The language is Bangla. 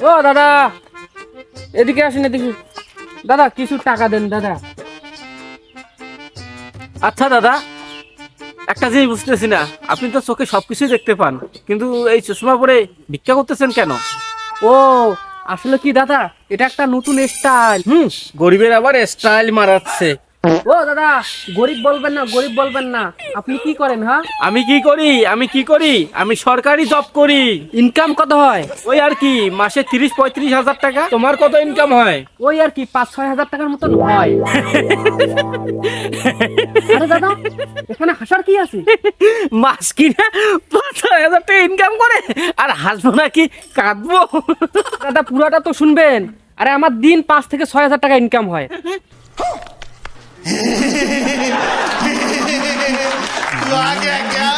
ও দাদা, এদিকে আসেন, এদিকে। দাদা কিছু টাকা দেন দাদা। আচ্ছা দাদা, একটা জিনিস বুঝতেছি না, আপনি তো চোখে সবকিছুই দেখতে পান, কিন্তু এই চশমা পরে ভিক্ষা করতেছেন কেন? ও আসলে কি দাদা, এটা একটা নতুন স্টাইল। গরিবের আবার স্টাইল মারাচ্ছে। ও দাদা, গরিব বলবেন না, গরিব বলবেন না। আপনি কি করেন? হ্যাঁ, আমি কি করি? আমি সরকারি জব করি। ইনকাম কত হয়? ওই আর কি, মাসে 30-35 হাজার টাকা। তোমার কত ইনকাম হয়? ওই আর কি 5-6 হাজার টাকার মতন হয়। আরে দাদা, এখানে হাসার কি আছে? মাস কিনা 5-6 হাজার টাকা ইনকাম করে, আর হাসবো নাকি কাঁদবো? দাদা পুরাটা তো শুনবেন। আরে আমার দিন 5 থেকে 6 হাজার টাকা ইনকাম হয়। तू आ गया क्या?